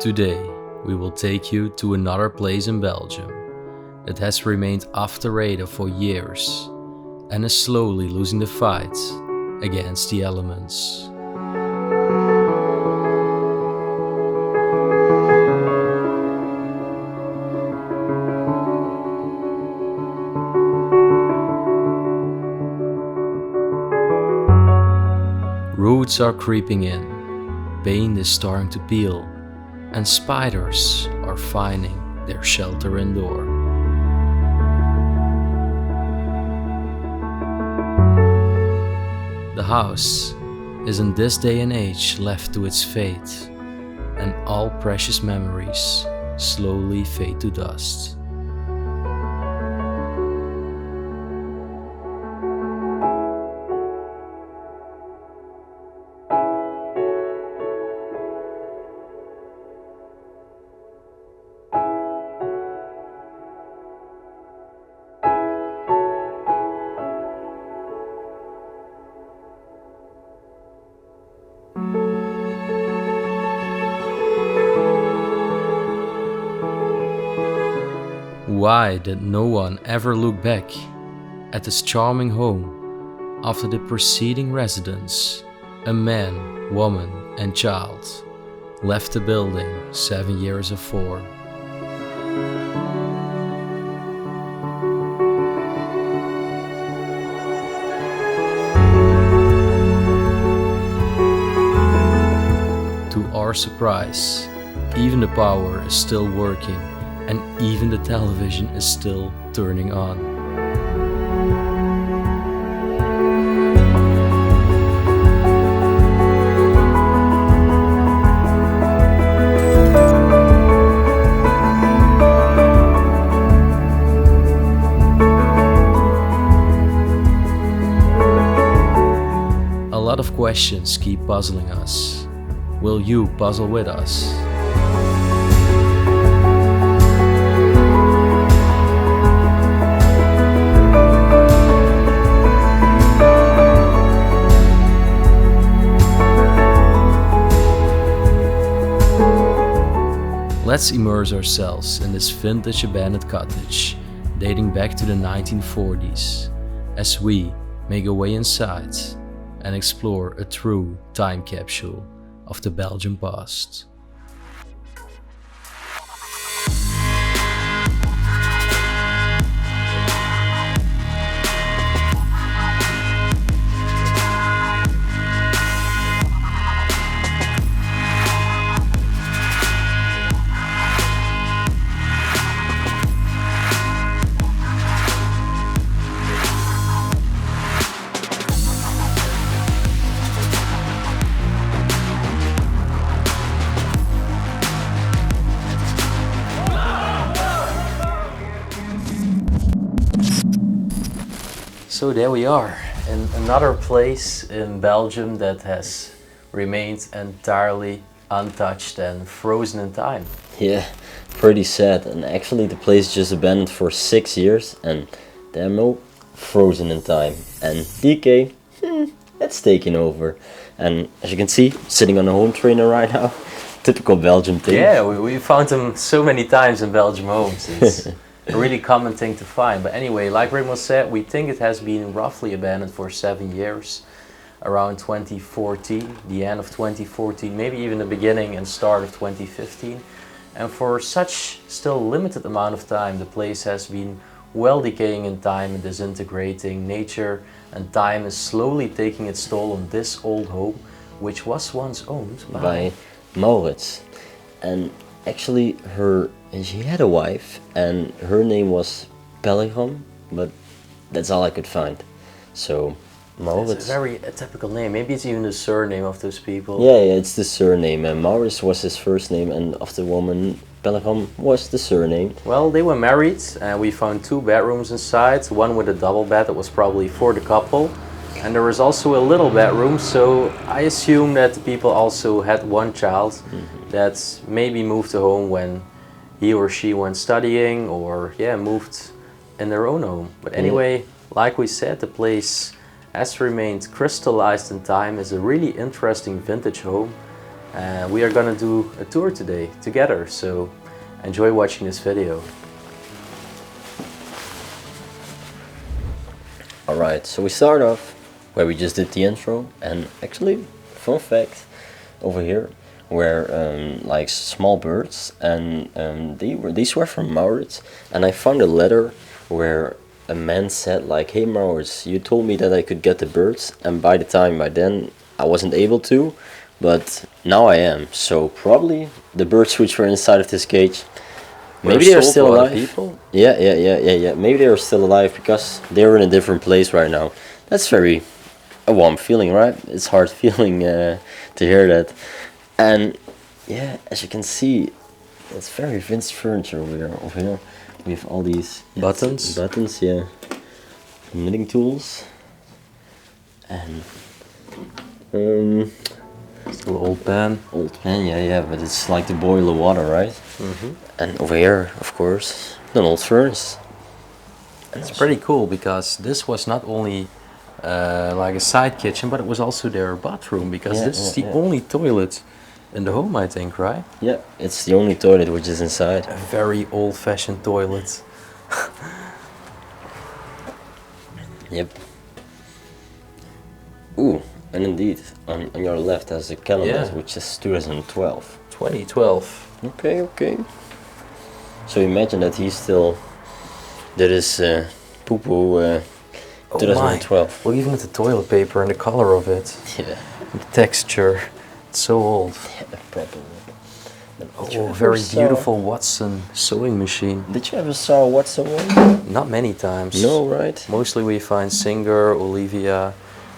Today, we will take you to another place in Belgium that has remained off the radar for years and is slowly losing the fight against the elements. Roots are creeping in, paint is starting to peel, and spiders are finding their shelter indoor. The house is in this day and age left to its fate, and all precious memories slowly fade to dust. Why did no one ever look back at this charming home after the preceding residents, a man, woman and child, left the building 7 years afore? To our surprise, even the power is still working, and even the television is still turning on. A lot of questions keep puzzling us. Will you puzzle with us? Let's immerse ourselves in this vintage abandoned cottage dating back to the 1940s as we make our way inside and explore a true time capsule of the Belgian past. So there we are, in another place in Belgium that has remained entirely untouched and frozen in time. Yeah, pretty sad. And actually the place just abandoned for 6 years and there are no frozen in time. And decay, it's taking over. And as you can see, sitting on a home trainer right now, typical Belgium thing. Yeah, we found them so many times in Belgium homes. It's a really common thing to find. But anyway, like Raymond said, we think it has been roughly abandoned for 7 years, around 2014, the end of 2014, maybe even the beginning and start of 2015. And for such still limited amount of time, the place has been well decaying in time and disintegrating. Nature and time is slowly taking its toll on this old home, which was once owned by 𝗦𝘁cie. And actually she had a wife and her name was 𝗬𝗶𝗲, but that's all I could find. So 𝗦𝘁cie. It's a very typical name. Maybe it's even the surname of those people. Yeah, it's the surname. And 𝗦𝘁cie was his first name, and of the woman, 𝗬𝗶𝗲 was the surname. Well, they were married, and we found 2 bedrooms inside. One with a double bed that was probably for the couple, and there was also a little bedroom. So I assume that the people also had one child that maybe moved to home when he or she went studying, or moved in their own home. But anyway, like we said, the place has remained crystallized in time as a really interesting vintage home And we are gonna do a tour today together, so enjoy watching this video. Alright, so we start off where we just did the intro, and actually, fun fact, over here were like small birds, and these were from Maurits, and I found a letter where a man said like, "Hey Maurits, you told me that I could get the birds, and by then I wasn't able to, but now I am." So probably the birds which were inside of this cage, maybe they're still alive. People? Yeah. Maybe they're still alive because they're in a different place right now. That's very a warm feeling, right? It's hard feeling to hear that. And yeah, as you can see, it's very vintage furniture over here. We have all these buttons, yeah, knitting tools, and still old pan, yeah, but it's like to boil the water, right? And over here, of course, an old furnace. It's pretty cool because this was not only like a side kitchen, but it was also their bathroom, because this is the only toilet in the home, I think, right? Yeah, it's the only toilet which is inside. A very old-fashioned toilet. Yep. Ooh, and indeed, on your left there's a calendar which is 2012. 2012. Okay. So imagine that he still did his poo-poo 2012. Look, even at the toilet paper and the color of it. Yeah. The texture. It's so old. Yeah, probably. Oh, very beautiful Watson sewing machine. Did you ever saw a Watson one? Not many times. No, right? Mostly we find Singer, Olivia,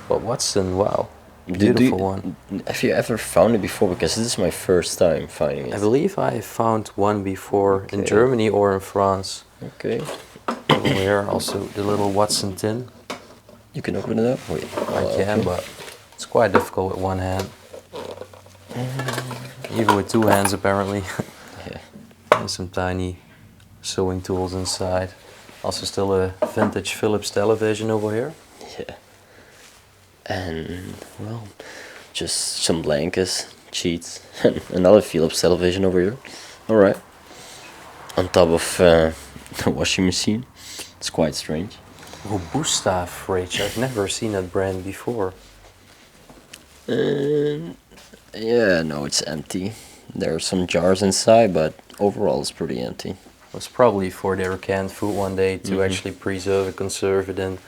but Watson, wow, beautiful one. Have you ever found it before? Because this is my first time finding it. I believe I found one before in Germany or in France. Okay. Over here, also the little Watson tin. You can open it up? Wait. I can, but it's quite difficult with one hand. Even with two hands, apparently. Yeah. And some tiny sewing tools inside. Also still a vintage Philips television over here. Yeah. And, well, just some blankets, sheets, and another Philips television over here. Alright. On top of the washing machine. It's quite strange. Robusta fridge. I've never seen that brand before. Yeah, no, it's empty. There are some jars inside, but overall it's pretty empty. It was probably for their canned food one day to actually preserve and conserve it in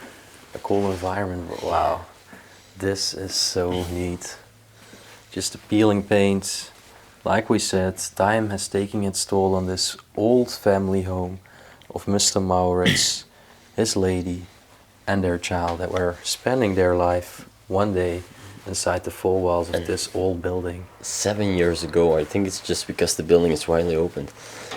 a cool environment. But wow, this is so neat. Just the peeling paint. Like we said, time has taken its toll on this old family home of Mr. Maurits, his lady, and their child that were spending their life one day inside the four walls of this old building. 7 years ago, I think it's just because the building is widely opened.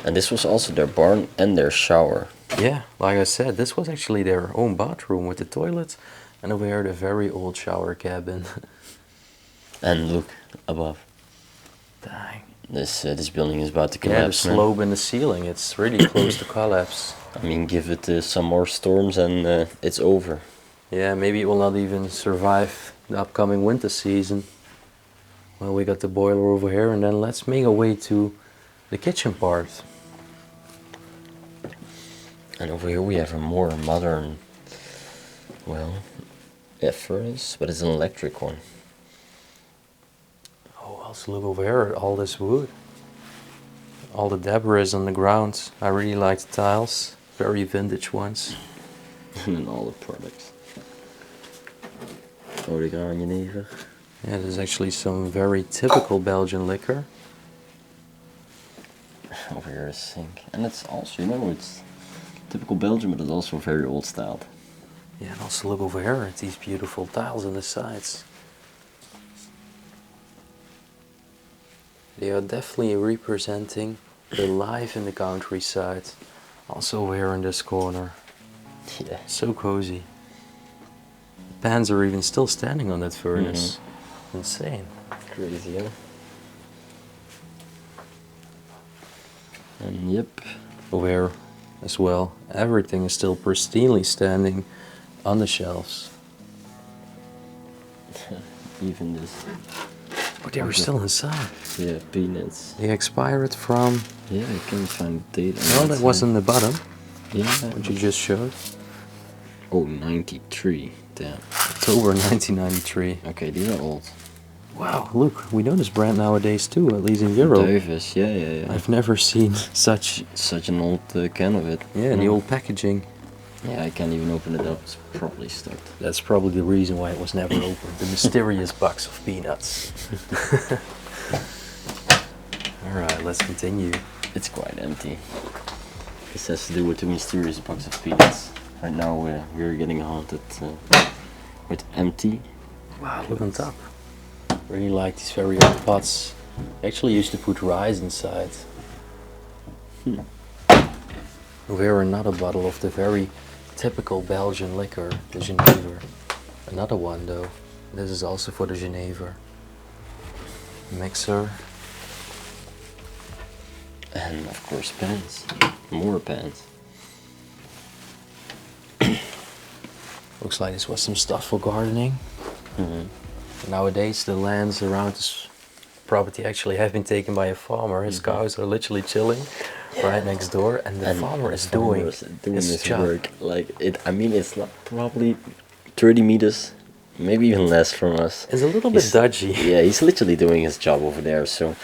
And this was also their barn and their shower. Yeah, like I said, this was actually their own bathroom with the toilet, and over here the very old shower cabin. And look above. Dang. This building is about to collapse. Yeah, the slope in the ceiling, it's really close to collapse. I mean, give it some more storms and it's over. Yeah, maybe it will not even survive the upcoming winter season. Well, we got the boiler over here, and then let's make our way to the kitchen part. And over here we have a more modern, well, furnace, but it's an electric one. Oh, also look over here at all this wood. All the debris on the ground. I really like the tiles, very vintage ones. And all the products. Oh, die gaan jenever. Yeah, there's actually some very typical Belgian liquor. Over here is a sink. And it's also, you know, it's typical Belgium, but it's also very old styled. Yeah, and also look over here at these beautiful tiles on the sides. They are definitely representing the life in the countryside. Also over here in this corner. Yeah. So cozy. Pans are even still standing on that furnace. Insane. Crazy, huh? And yep. Over here as well, everything is still pristinely standing on the shelves. Even this. Oh, they were still inside. Yeah, peanuts. They expired from... Yeah, I can't find the date. No, that was on the bottom. Yeah. What you just showed. Oh, 93. Damn. October 1993. Okay, these are old. Wow, look, we know this brand nowadays too, at least in Europe. Davis, yeah. I've never seen such an old can of it. Yeah, the old packaging. Yeah, I can't even open it up. It's probably stuck. That's probably the reason why it was never opened. The mysterious box of peanuts. Alright, let's continue. It's quite empty. This has to do with the mysterious box of peanuts. Right now we're getting haunted with empty. Wow, look on top. Really like these very old pots. Actually used to put rice inside. Here another bottle of the very typical Belgian liquor, the Genever. Another one though. This is also for the Genever. Mixer. And of course pans. More pans. Looks like this was some stuff for gardening. Nowadays the lands around this property actually have been taken by a farmer. His cows are literally chilling right next door, and the farmer is doing his job. Work. Like I mean, it's not probably 30 meters, maybe even less from us. It's a little bit dodgy. Yeah, he's literally doing his job over there. So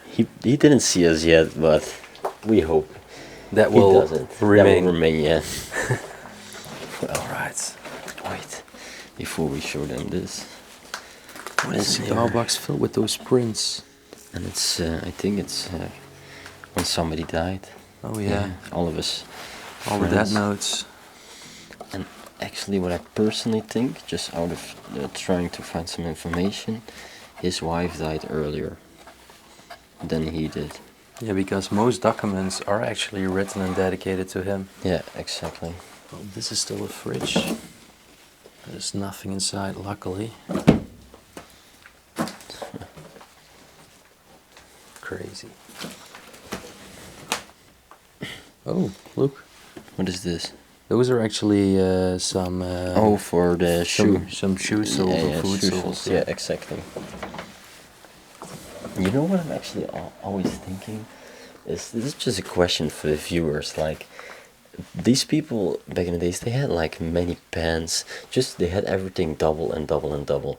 he didn't see us yet, but we hope that will remain. That will remain, yeah. All right. Wait, before we show them this. What is a cigar box filled with those prints? And it's, I think it's when somebody died. Oh yeah. All of us. All the death notes. And actually what I personally think, just out of trying to find some information, his wife died earlier than he did. Yeah, because most documents are actually written and dedicated to him. Yeah, exactly. Well, this is still a fridge. There's nothing inside, luckily. Crazy. Oh, look. What is this? Those are actually some... oh, for the shoe. Some shoe soles or food soles. Yeah, exactly. You know what I'm actually always thinking? This is just a question for the viewers. Like, these people back in the days, they had like many pans. They had everything double and double and double.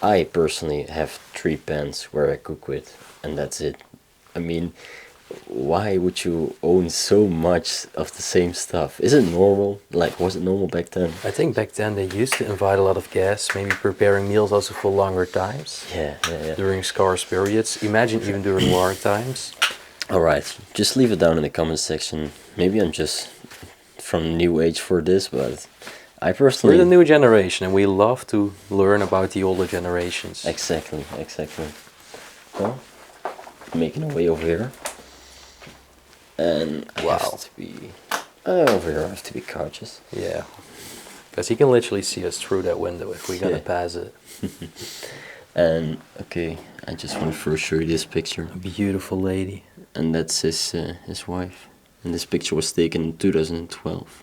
I personally have 3 pans where I cook with, and that's it. I mean, why would you own so much of the same stuff? Is it normal? Like, was it normal back then? I think back then they used to invite a lot of guests, maybe preparing meals also for longer times. Yeah. During scarce periods. Imagine even during war times. Alright, just leave it down in the comment section. Maybe I'm just from new age for this, but I personally... We're the new generation and we love to learn about the older generations. Exactly. Well, making our way over here. And I have to be... over here I have to be cautious. Yeah. Because he can literally see us through that window if we're gonna pass it. And, okay, I just want to first show you this picture. A beautiful lady. And that's his wife. And this picture was taken in 2012.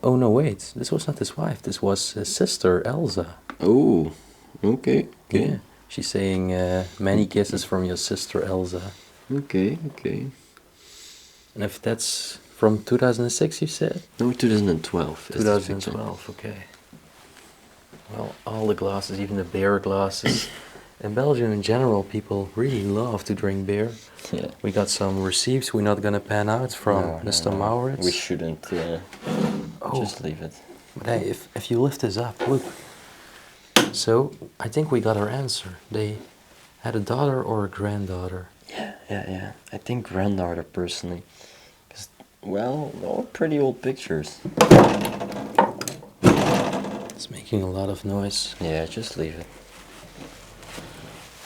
Oh no, wait. This was not his wife. This was his sister, Elsa. Oh, okay. Yeah. She's saying, many kisses from your sister, Elsa. Okay. And if that's from 2006, you said? No, 2012. 2012, okay. Well, all the glasses, even the beer glasses. In Belgium in general, people really love to drink beer. Yeah. We got some receipts we're not gonna pan out from Mr. Maurits. We shouldn't just leave it. But hey, if you lift this up, look. So, I think we got our answer. They had a daughter or a granddaughter. Yeah. I think granddaughter personally. Because, well, all pretty old pictures. It's making a lot of noise. Yeah, just leave it.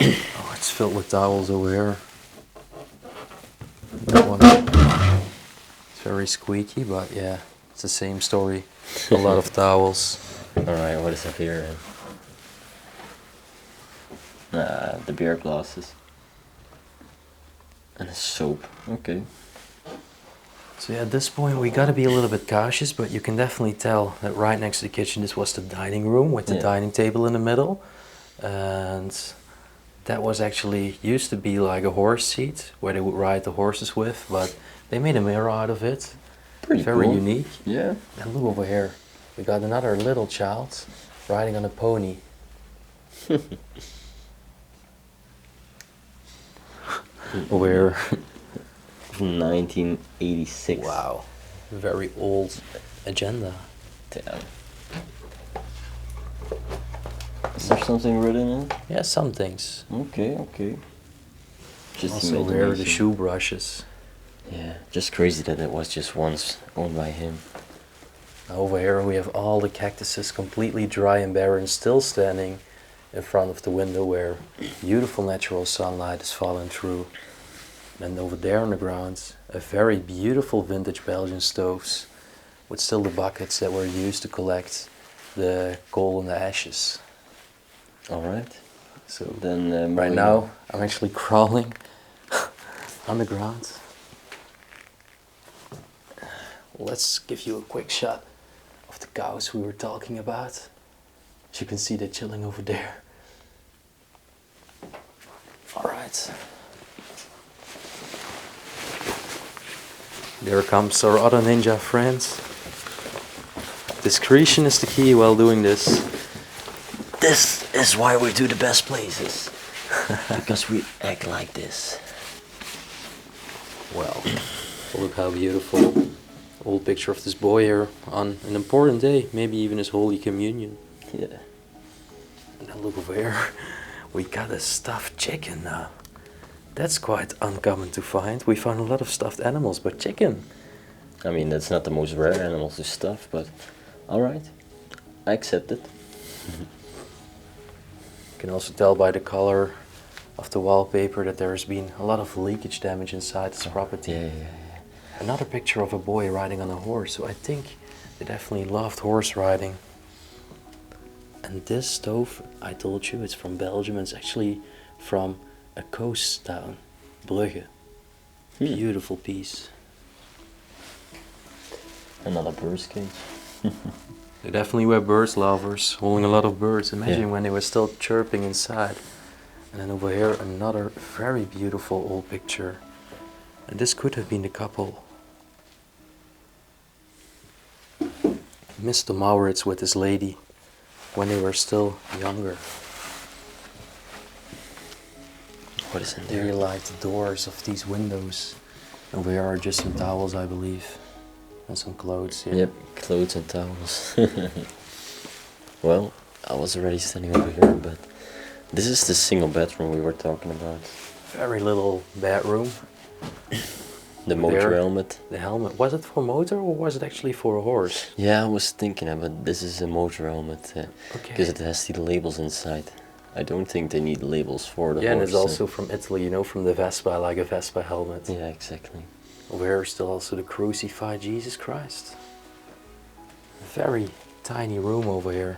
Oh, it's filled with towels over here. That one. It's very squeaky, but yeah, it's the same story. A lot of towels. Alright, what is up here? The beer glasses. And a soap. Okay. So yeah, at this point we gotta be a little bit cautious, but you can definitely tell that right next to the kitchen this was the dining room with the dining table in the middle. And That was actually used to be like a horse seat where they would ride the horses with, but they made a mirror out of it. Pretty Very cool. unique. Yeah. And look over here, we got another little child riding on a pony. Over here. 1986. Wow, very old agenda. Damn. Is there something written in it? Yeah, some things. Okay, okay. Just Also over here, the imagination. shoe brushes. Yeah, just crazy that it was just once owned by him. Over here we have all the cactuses completely dry and barren, still standing in front of the window where beautiful natural sunlight is falling through. And over there on the ground, a very beautiful vintage Belgian stoves with still the buckets that were used to collect the coal and the ashes. Alright. So Then right now I'm actually crawling on the ground. Let's give you a quick shot of the cows we were talking about. As you can see, they're chilling over there. Alright. There comes our other ninja friends. Discretion is the key while doing this. This is why we do the best places. Because we act like this. Well, look how beautiful. Old picture of this boy here on an important day, maybe even his Holy Communion. Yeah. And then look over here, we got a stuffed chicken now. That's quite uncommon to find. We found a lot of stuffed animals, but chicken. I mean, that's not the most rare animal to stuff, but alright. I accept it. You can also tell by the color of the wallpaper that there has been a lot of leakage damage inside this property. Yeah, yeah. Another picture of a boy riding on a horse, so I think they definitely loved horse riding. And this stove, I told you, it's from Belgium. It's actually from a coast town, 𝗏𝗏𝗏𝗏. Beautiful piece. Another bird's cage. They definitely were birds lovers, holding a lot of birds. Imagine Yeah. when they were still chirping inside. And then over here, another very beautiful old picture. And this could have been the couple. Mr. Maurits with his lady when they were still younger. What is in They there? light the doors of these windows. Over here are just some towels, I believe. And some clothes here. Yep, clothes and towels. Well, I was already standing over here, but this is the single bedroom we were talking about. Very little bedroom. The motor There. helmet. The helmet, was it for motor or was it actually for a horse? Yeah, I was thinking about this is a motor helmet because Okay. it has the labels inside. I don't think they need labels for the Yeah, and horse. it's also from Italy, you know, from the Vespa, like a Vespa helmet. Yeah, exactly. Over here is still also the crucified Jesus Christ. Very tiny room over here.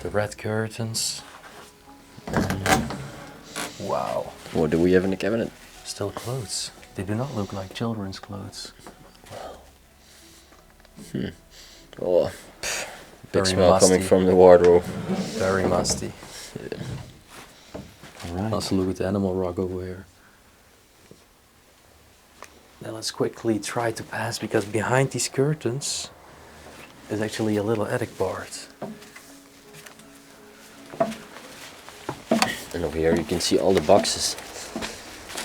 The red curtains. Wow. What do we have in the cabinet? Still clothes. They do not look like children's clothes. Oh, pff, big Very smell coming musty. from the wardrobe. Very musty. Alright. Also look at the animal rug over here. Now let's quickly try to pass, because behind these curtains is actually a little attic part. And over here you can see all the boxes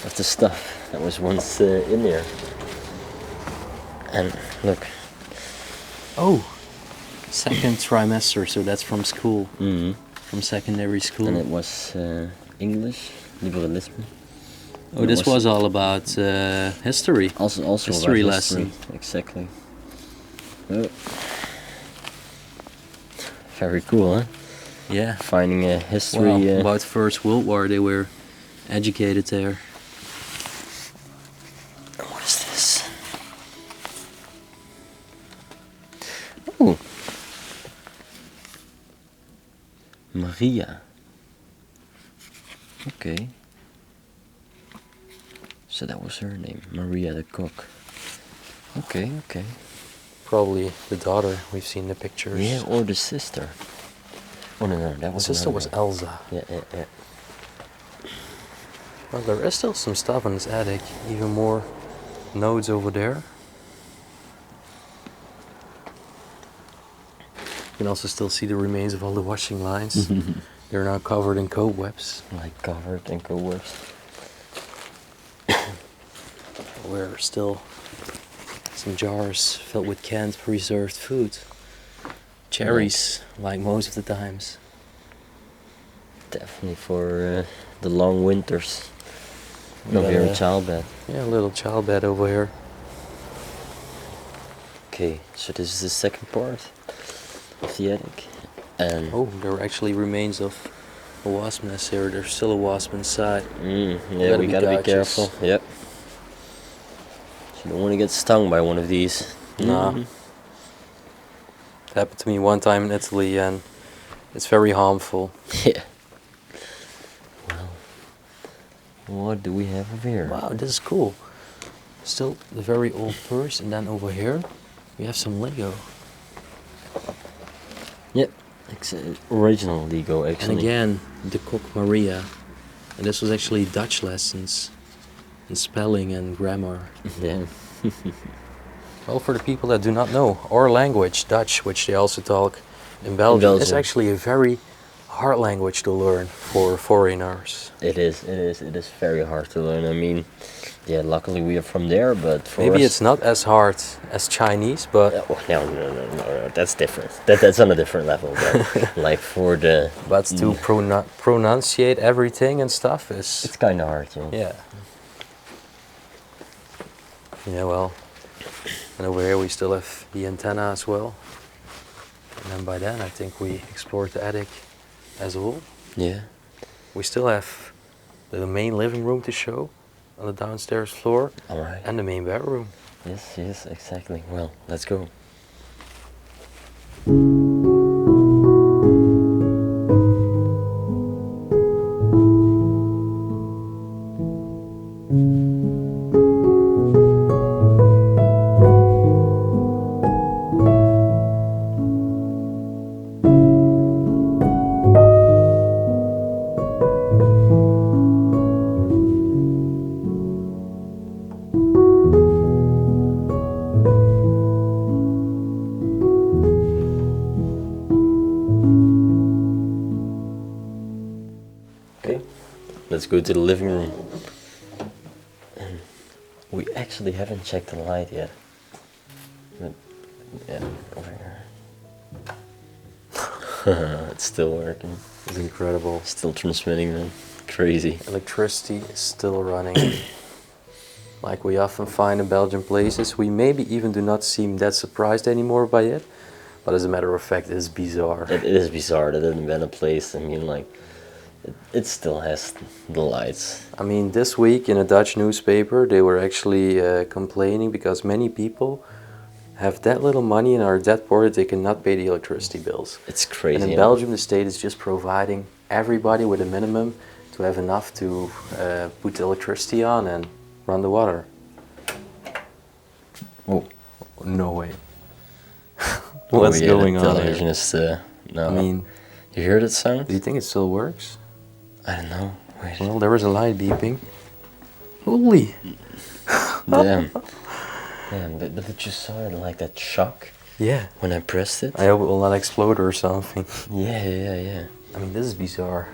of the stuff that was once in there. And look. Oh, second trimester, so that's from school, Mm-hmm. from secondary school. And it was English, liberalism. Oh, this was all about history. Also history about lesson. history. Exactly. Oh. Very cool, huh? Yeah. Finding a history. Well, about First World War, they were educated there. What is this? Oh. Maria. Okay. So that was her name, Maria the cook. Okay, okay. Probably the daughter. We've seen the pictures. Yeah, or the sister. Oh no, that The was sister was another. Elsa. Yeah, yeah, yeah. Well, there is still some stuff in this attic, even more nodes over there. You can also still see the remains of all the washing lines. They're now covered in cobwebs. Like covered in cobwebs. Where are still some jars filled with canned preserved food. Cherries, like most of the times. Definitely for the long winters. got Over here in a- child bed. Yeah, a little child bed over here. Okay, so this is the second part of the attic. And Oh, there are actually remains of a wasp nest here. There's still a wasp inside. yeah, we gotta be cautious. careful. Yep. You don't want to get stung by one of these. Nah. It happened to me one time in Italy and it's very harmful. Yeah. Well, what do we have over here? Wow, this is cool. Still the very old purse, and then over here we have some Lego. Yep. Original Lego, actually. And again, the Cook Maria. And this was actually Dutch lessons in spelling and grammar. Yeah. Well, for the people that do not know our language, Dutch, which they also talk in Belgium, it's actually a very hard language to learn for foreigners. It is very hard to learn. I mean, yeah, luckily we are from there, but for Maybe us, it's not as hard as Chinese, but no, that's different. That's on a different level. But like for the, to pronunciate everything and stuff is it's kind of hard, yeah. yeah. Yeah, well, and over here we still have the antenna as well. And then by then I think we explored the attic as a whole. Yeah. We still have the main living room to show on the downstairs floor. All right. And the main bedroom. Yes, exactly. Well, let's go. Let's go to the living room. And we actually haven't checked the light yet. But yeah, over here. It's still working. It's incredible. Still transmitting, man. Crazy. Electricity is still running. Like we often find in Belgian places, we maybe even do not seem that surprised anymore by it. But as a matter of fact, it is bizarre. It is bizarre that it hasn't been a place. I mean, like, it still has the lights. I mean, this week in a Dutch newspaper, they were actually complaining because many people have that little money and are that poor that they cannot pay the electricity bills. It's crazy. And in Belgium, the state is just providing everybody with a minimum to have enough to put the electricity on and run the water. Oh, no way. What's going the on television here? is, no. I mean, you hear that sound? do you think it still works? I don't know. Wait. Well, there was a light beeping. Holy! Damn. Damn, but did you saw it like that shock Yeah. when I pressed it? I hope it will not explode or something. Yeah. I mean, this is bizarre.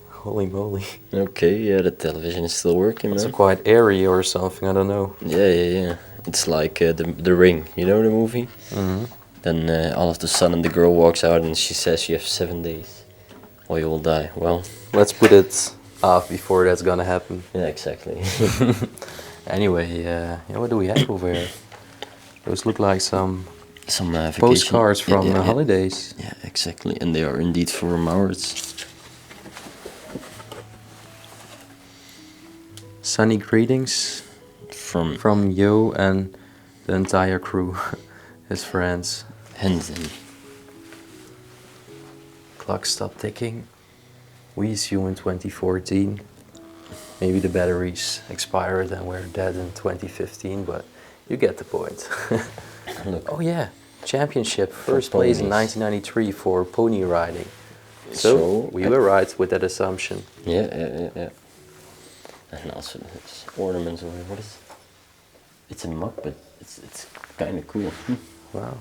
Holy moly. Okay, yeah, the television is still working, It's man. quite airy or something, I don't know. Yeah. It's like the Ring, you know the movie? Mm-hmm. Then all of a sudden the girl walks out and she says you have 7 days or you will die. Well, Let's put it off before that's gonna happen. yeah, exactly. Anyway, yeah, what do we have over here? Those look like some Some vacation. postcards from yeah. holidays. Yeah, exactly. And they are indeed for Maurits. Sunny greetings From Yo and the entire crew, his friends. Hensen. Clock stopped ticking. We see you in 2014. Maybe the batteries expired and we're dead in 2015, but you get the point. Look. Oh yeah, championship, first place in ponies. 1993 for pony riding. So we were right with that assumption. Yeah. And also this ornaments over here. What is it? It's a mug, but it's kind of cool. Wow.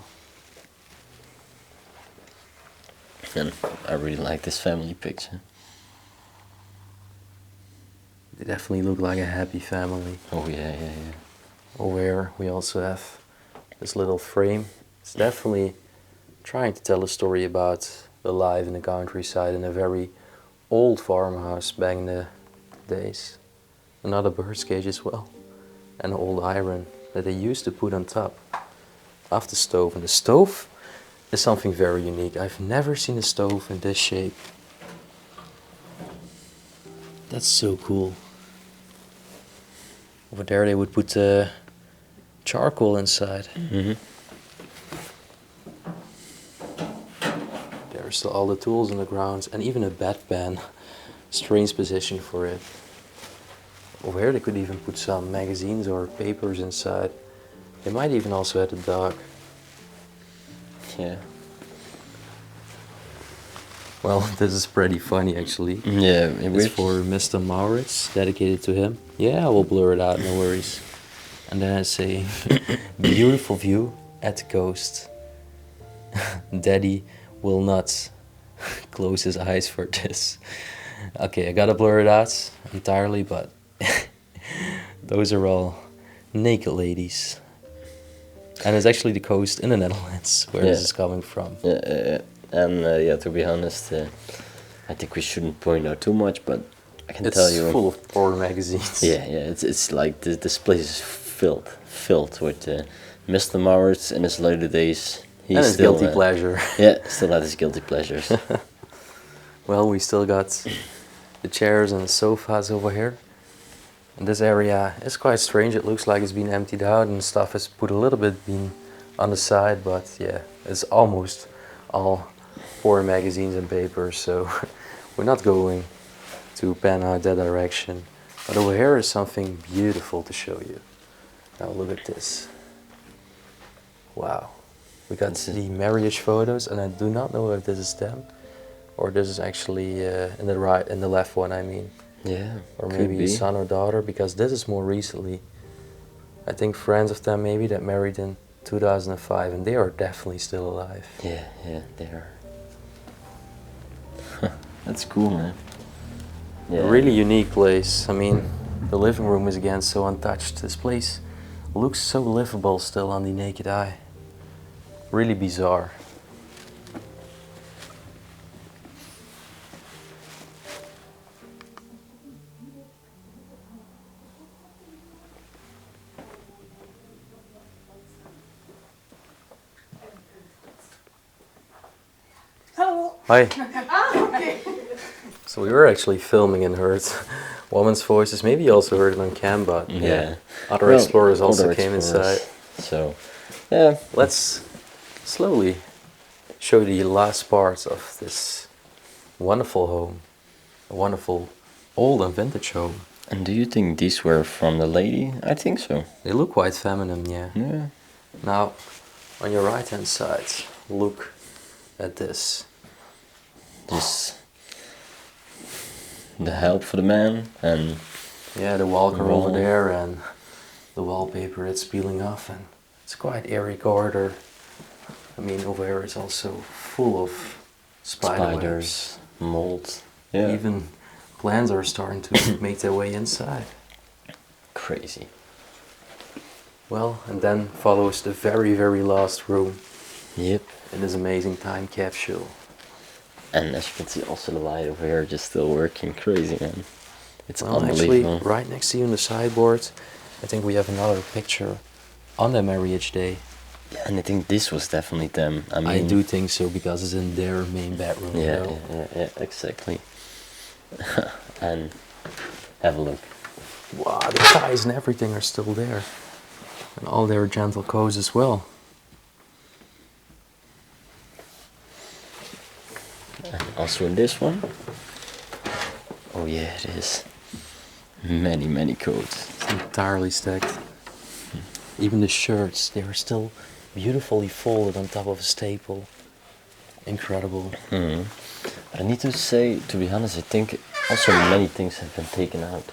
And I really like this family picture. They definitely look like a happy family. Oh yeah. Over here we also have this little frame. It's definitely trying to tell a story about the life in the countryside in a very old farmhouse back in the days. Another bird's cage as well. And old iron that they used to put on top of the stove. And the stove is something very unique. I've never seen a stove in this shape. That's so cool. Over there they would put charcoal inside. There's still all the tools on the ground and even a bedpan. Strange position for it. Over here they could even put some magazines or papers inside. They might even also add a dog. Yeah. Well, this is pretty funny actually. Yeah, It's for Mr. 𝗦𝘁cie, dedicated to him. Yeah, I will blur it out, no worries. And then I say, beautiful view at the coast. Daddy will not close his eyes for this. Okay, I gotta blur it out entirely, but those are all naked ladies. And it's actually the coast in the Netherlands where this is coming from. Yeah. And yeah, to be honest, I think we shouldn't point out too much, but I can tell you, it's full of porn magazines. Yeah, it's like this place is filled with Mr. 𝗦𝘁cie in his later days. He's And his still, guilty pleasure. Yeah, still had his guilty pleasures. Well, we still got the chairs and the sofas over here. And this area is quite strange. It looks like it's been emptied out and stuff is put a little bit been on the side, but yeah, it's almost all porn magazines and papers, so we're not going to pan out that direction. But over here is something beautiful to show you. Now look at this. Wow. We got the marriage photos, and I do not know if this is them or this is actually in the left one, I mean. Yeah, or maybe son or daughter, because this is more recently. I think friends of them maybe that married in 2005, and they are definitely still alive. Yeah, they are. That's cool, man. Yeah. A really unique place. I mean, the living room is again so untouched. This place looks so livable still on the naked eye. Really bizarre. Hello. Hi. Okay. So we were actually filming and heard women's voices. Maybe you also heard it on cam, but Yeah. Other explorers also came inside. So, yeah. Let's slowly show the last parts of this wonderful home. A wonderful old and vintage home. And do you think these were from the lady? I think so. They look quite feminine, yeah. Yeah. Now, on your right hand side, look at this. Just the help for the man and Yeah, the walker wall. over there and the wallpaper it's peeling off, and it's quite airy corridor. I mean, over here it's also full of spiders, mold. Yeah. Even plants are starting to make their way inside. Crazy. Well, and then follows the very, very last room Yep. in this amazing time capsule. And as you can see, also the light over here just still working. Crazy, man. It's Well, actually, unbelievable. right next to you on the sideboard, I think we have another picture on their marriage day. Yeah, and I think this was definitely them. I mean, I do think so, because it's in their main bedroom. Yeah, you know? yeah, exactly. And have a look. Wow, the ties and everything are still there. And all their gentle coats as well. And also in this one. Oh yeah, it is. Many coats. It's entirely stacked. Even the shirts, they are still beautifully folded on top of a staple. Incredible. But I need to say, to be honest, I think Also, many things have been taken out.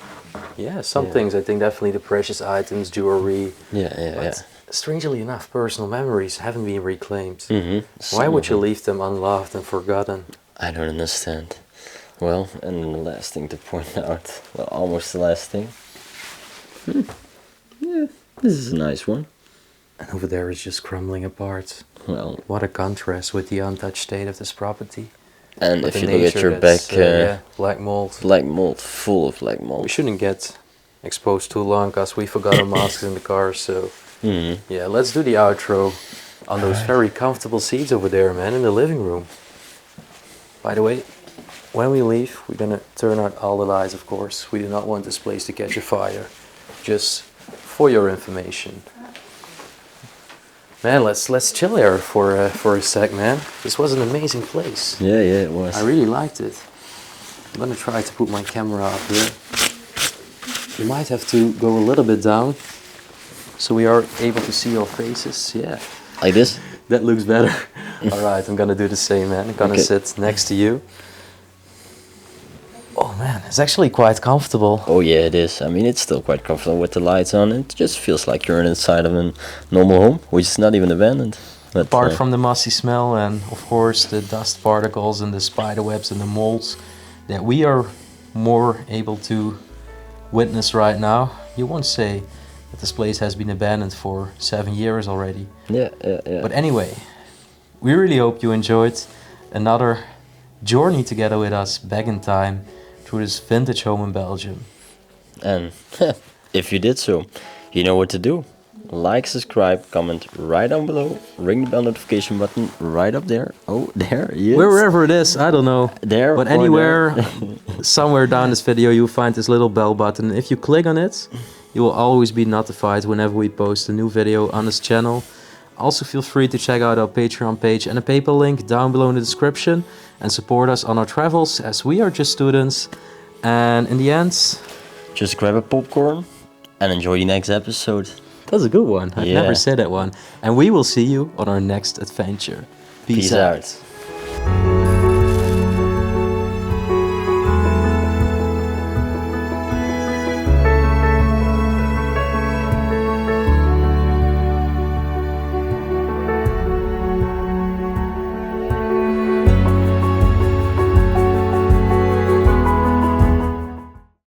Yeah, some Yeah. things I think definitely the precious items, jewelry. Yeah. But strangely enough, personal memories haven't been reclaimed. Mm-hmm. Why would you leave them unloved and forgotten? I don't understand. Well, and the last thing to point out, well, almost the last thing. Yeah, this is a nice one. And over there is just crumbling apart. Well, What a contrast with the untouched state of this property. and With if the you look at nature your that's, back, yeah, black mold. black mold, full of black We mold. shouldn't get exposed too long because we forgot our masks in the car. So Mm-hmm. yeah, let's do the outro on those very comfortable seats over there, man, in the living room. By the way, when we leave, we're gonna turn out all the lights, of course. We do not want this place to catch a fire. Just for your information. Man, let's chill here for a sec, man. This was an amazing place. Yeah, it was. I really liked it. I'm gonna try to put my camera up here. You might have to go a little bit down so we are able to see your faces. Yeah, Like this? that looks better. All right, I'm gonna do the same, man. I'm gonna Okay. sit next to you. Oh man, it's actually quite comfortable. Oh yeah, it is. I mean, it's still quite comfortable with the lights on. It just feels like you're inside of a normal home, which is not even abandoned. But, Apart from the musty smell and of course the dust particles and the spider webs and the molds that we are more able to witness right now, you won't say that this place has been abandoned for 7 years already. yeah. But anyway, we really hope you enjoyed another journey together with us back in time through this vintage home in Belgium. And if you did so, you know what to do. Like, subscribe, comment right down below, ring the bell notification button right up there. Oh, there he is. Wherever it is, I don't know. There But or anywhere, there. somewhere down this video, you'll find this little bell button. If you click on it, you will always be notified whenever we post a new video on this channel. Also, feel free to check out our Patreon page and a PayPal link down below in the description and support us on our travels, as we are just students. And in the end, Just grab a popcorn and enjoy the next episode. that's a good one. I've Yeah. never said that one. And we will see you on our next adventure. Peace out.